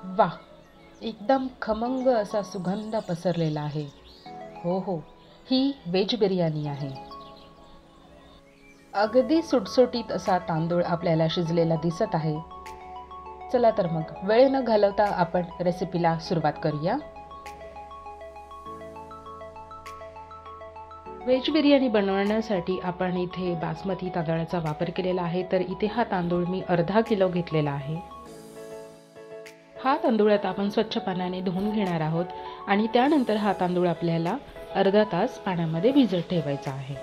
वाह! एकदम खमंग असा सुगंध पसरलेला आहे. हो हो, ही व्हेज बिर्याणी आहे. अगदी सुटसुटीत असा तांदूळ आपल्याला शिजलेला दिसत आहे. चला तर मग वेळ न घालवता आपण रेसिपीला सुरुवात करूया. व्हेज बिर्याणी बनवण्यासाठी आपण इथे बासमती तांदळाचा वापर केलेला आहे. तर इथे हा तांदूळ मी अर्धा किलो घेतलेला आहे. हा तांदूळ आता आपण स्वच्छ पाण्याने धुवून घेणार आहोत आणि त्यानंतर हा तांदूळ आपल्याला अर्धा तास पाण्यामध्ये भिजत ठेवायचा आहे.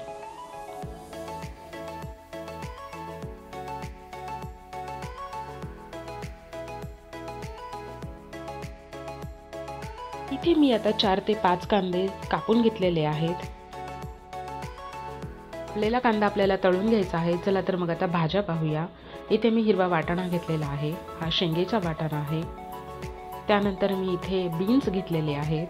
इथे मी आता 4 ते 5 कांदे कापून घेतलेले आहेत. कापलेला कांदा आपल्याला तळून घ्यायचा आहे. चला तर मग आता भाज्या पाहूया. इथे मी हिरवा वाटाणा घेतलेला आहे. हा शेंगेचा वाटाणा आहे. त्यानंतर मी इथे बीन्स घेतलेले आहेत.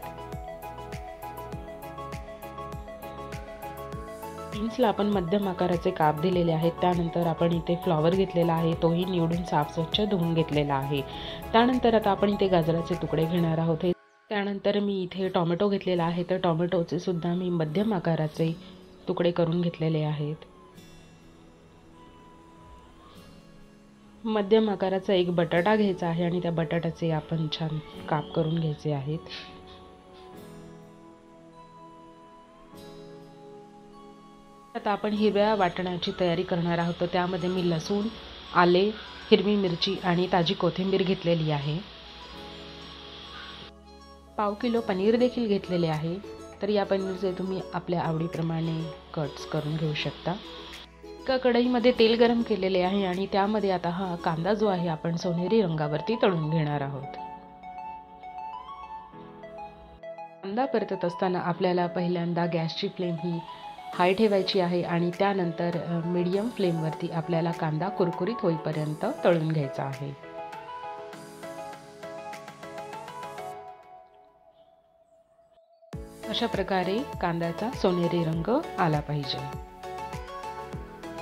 बीन्सला आपण मध्यम आकाराचे काप दिलेले आहेत. त्यानंतर आपण इथे फ्लॉवर घेतलेला आहे. तोही निवडून साफ स्वच्छ धुवून घेतलेला आहे. त्यानंतर आता आपण इथे गाजराचे तुकडे घेणार आहोत. त्यानंतर मी इथे टोमॅटो घेतलेला आहे. तर टोमॅटोचे सुद्धा मी मध्यम आकाराचे तुकडे करून घेतलेले आहेत. मध्यम आकाराचा एक बटाटा घ्यायचा आहे आणि त्या बटाट्याचे आपण छान काप करून घ्यायचे आहेत. आता आपण हिरव्या वाटणाची तयारी करणार आहोत. तर त्यामध्ये मी लसूण, आले, हिरवी मिरची आणि ताजी कोथिंबीर घेतलेली आहे. पाव किलो पनीर देखील घेतलेले आहे. तर या पनीरचे तुम्ही आपल्या आवडीप्रमाणे कट्स करून घेऊ शकता. एका कढईमध्ये तेल गरम केलेले आहे आणि त्यामध्ये आता हा कांदा जो आहे आपण सोनेरी रंगावरती तळून घेणार आहोत. कांदा परतत असताना आपल्याला पहिल्यांदा गॅसची फ्लेम ही हाय ठेवायची आहे आणि त्यानंतर मीडियम फ्लेमवरती आपल्याला कांदा कुरकुरीत होईपर्यंत तळून घ्यायचा आहे. अशा प्रकारे कांद्याचा सोनेरी रंग आला पाहिजे.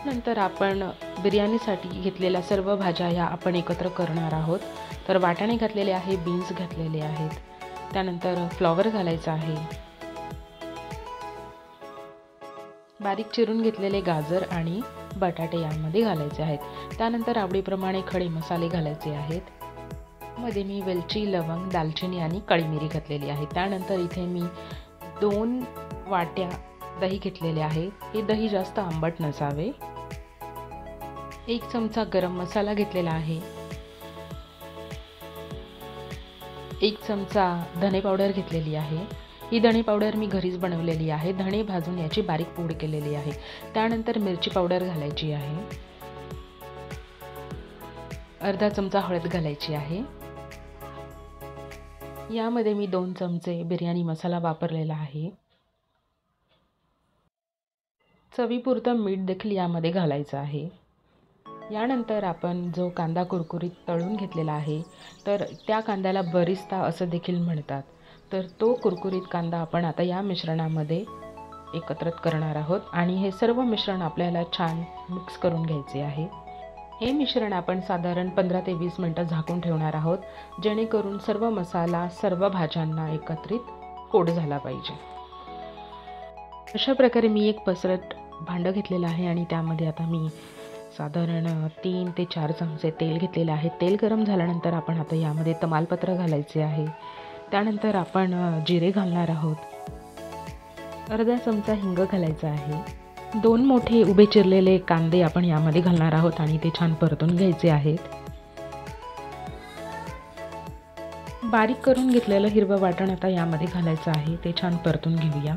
नंतर आपण बिर्याणीसाठी घेतलेल्या सर्व भाज्या ह्या आपण एकत्र करणार आहोत. तर वाटाणे घातलेले आहे, बीन्स घातलेले आहेत. त्यानंतर फ्लॉवर घालायचा आहे. बारीक चिरून घेतलेले गाजर आणि बटाटे यामध्ये घालायचे आहेत. त्यानंतर आवडीप्रमाणे खडे मसाले घालायचे आहेत. मध्ये मी वेलची, लवंग, दालचिनी आणि काळी मिरी घातलेली आहे. त्यानंतर इथे मी 2 वाट्या दही घेतलेले आहे. हे दही जास्त आंबट नसावे. 1 चमचा गरम मसाला घेतलेला आहे. 1 चमचा धने पावडर घेतलेली आहे. ही धणे पावडर मी घरीच बनवलेली आहे. धणे भाजून याची बारीक पूड केलेली आहे. त्यानंतर मिरची पावडर घालायची आहे. अर्धा चमचा हळद घालायची आहे. यामध्ये मी 2 चमचे बिर्याणी मसाला वापरलेला आहे. चवीपुरतं मीठ देखील यामध्ये घालायचं आहे. यानंतर आपण जो कांदा कुरकुरीत तळून घेतलेला आहे, तर त्या कांद्याला बरिस्ता असं देखील म्हणतात. तर तो कुरकुरीत कांदा आपण आता या मिश्रणामध्ये एकत्रित करणार आहोत आणि हे सर्व मिश्रण आपल्याला छान मिक्स करून घ्यायचे आहे. हे मिश्रण आपण साधारण 15 ते 20 मिनिटं झाकून ठेवणार आहोत, जेणेकरून सर्व मसाला सर्व भाज्यांना एकत्रित कोट झाला पाहिजे. अशा प्रकारे मी एक पसरट भांडं घेतलेलं आहे आणि त्यामध्ये आता मी साधारण 3 ते 4 चमचे तेल घेतलेले आहे. तेल गरम झाल्यानंतर आपण आता यामध्ये तमालपत्र घालायचे आहे. त्यानंतर आपण जिरे घालणार आहोत. अर्धा चमचा हिंग घालायचा आहे. 2 मोठे उभे चिरलेले कांदे आपण यामध्ये घालणार आहोत आणि ते छान परतून घ्यायचे आहेत. बारीक करून घेतलेलं हिरवं वाटण आता यामध्ये घालायचं आहे. ते छान परतून घेऊया.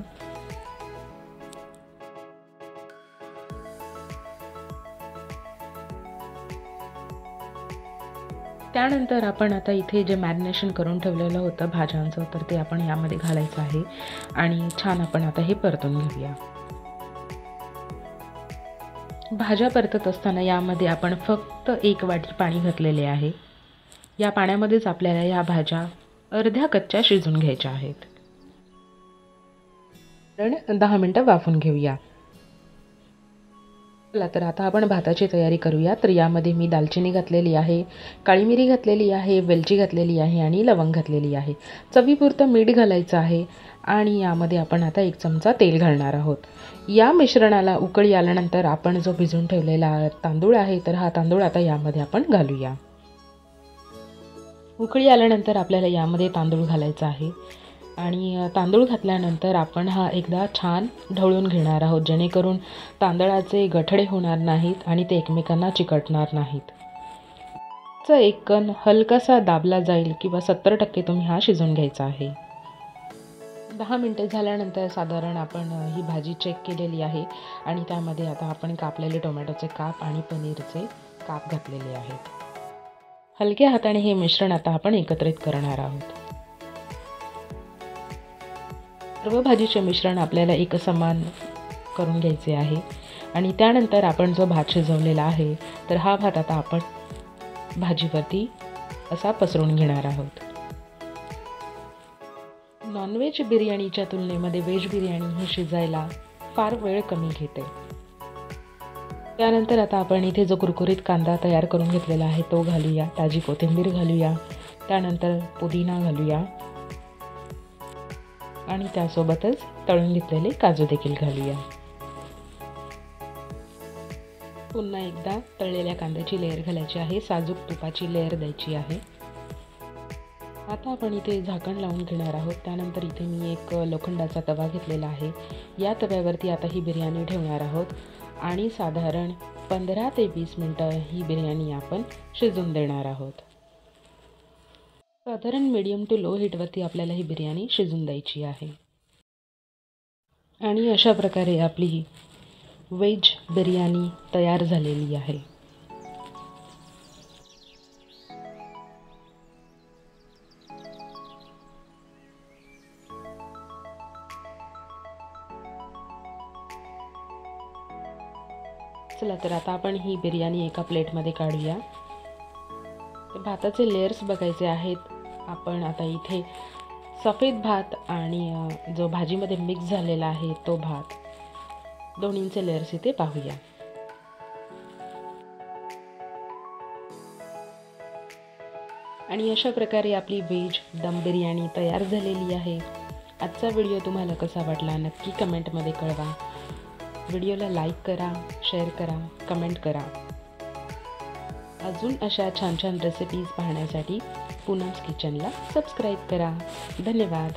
त्यानंतर आपण आता इथे जे मॅरिनेशन करून ठेवलेलं होतं भाज्यांचं, तर ते आपण यामध्ये घालायचं आहे आणि छान आपण आता हे परतून घेऊया. भाज्या परतत असताना यामध्ये आपण फक्त 1 वाटी पाणी घातलेले आहे. या पाण्यामध्येच आपल्याला या भाज्या अर्ध्या कच्च्या शिजून घ्यायच्या आहेत. 10 मिनिटं वाफून घेऊया. चला तर आता आपण भाताची तयारी करूया. तर यामध्ये मी दालचिनी घातलेली आहे, काळी मिरी घातलेली आहे, वेलची घातलेली आहे आणि लवंग घातलेली आहे. चवीपुरतं मीठ घालायचं आहे आणि यामध्ये आपण आता 1 चमचा तेल घालणार आहोत. या मिश्रणाला उकळी आल्यानंतर आपण जो भिजवून ठेवलेला तांदूळ आहे, तर हा तांदूळ आता यामध्ये आपण घालूया. उकळी आल्यानंतर आपल्याला यामध्ये तांदूळ घालायचा आहे आणि तांदूळ घातल्यानंतर आपण हा एकदा छान ढवळून घेणार आहोत, जेणेकरून तांदळाचे गठडे होणार नाहीत आणि ते एकमेकांना चिकटणार नाहीत. चा एक कण हलकासा दाबला जाईल किंवा 70% तुम्ही हा शिजवून घ्यायचा आहे. 10 मिनिटे झाल्यानंतर साधारण आपण ही भाजी चेक केलेली आहे आणि त्यामध्ये आता आपण कापलेले टोमॅटोचे काप आणि पनीरचे काप घातलेले आहेत. हलक्या हाताने हे मिश्रण आता आपण एकत्रित करणार आहोत. सर्व भाजीचे मिश्रण आपल्याला एकसमान करून घ्यायचे आहे आणि त्यानंतर आपण जो भात शिजवलेला आहे, तर हा भात आता आपण भाजीवरती असा पसरून घेणार आहोत. नॉनव्हेज बिर्याणीच्या तुलनेमध्ये व्हेज बिर्याणी ही शिजायला फार वेळ कमी घेते. त्यानंतर आता आपण इथे जो कुरकुरीत कांदा तयार करून घेतलेला आहे तो घालूया, ताजी कोथिंबीर घालूया, त्यानंतर पुदिना घालूया आणि त्यासोबतच तळून घेतलेले काजू देखील घालूया. पुन्हा एकदा तळलेल्या कांद्याची लेयर घालायची आहे, साजूक तुपाची लेयर द्यायची आहे. आता आपण इथे झाकण लावून घेणार आहोत. त्यानंतर इथे मी एक लोखंडाचा तवा घेतलेला आहे. या तव्यावरती आता ही बिर्याणी ठेवणार आहोत आणि साधारण 15 ते 20 मिनटं ही बिर्याणी आपण शिजून देणार आहोत. साधारण मीडियम टू लो हीटवरती आपल्याला ही बिर्याणी शिजून द्यायची आहे. आणि अशा प्रकारे आपली व्हेज बिर्याणी तयार झालेली आहे. चला तर आता आपण ही बिर्याणी एका प्लेटमध्ये काढूया. भाताचे लेयर्स बघायचे आहेत. आपण आता इथे सफेद भात आणि जो भाजीमध्ये मिक्स झालेला आहे तो भात, दोन्हींचे लेयर्स इथे पाहूया. आणि अशा प्रकारे आपली व्हेज दम बिर्याणी तयार झालेली आहे. आजचा व्हिडिओ तुम्हाला कसा वाटला नक्की कमेंटमध्ये कळवा. व्हिडिओला लाईक करा, शेअर करा, कमेंट करा. अजून अशा छान छान रेसिपीज पाहण्यासाठी पूनम्स किचनला सबस्क्राईब करा. धन्यवाद.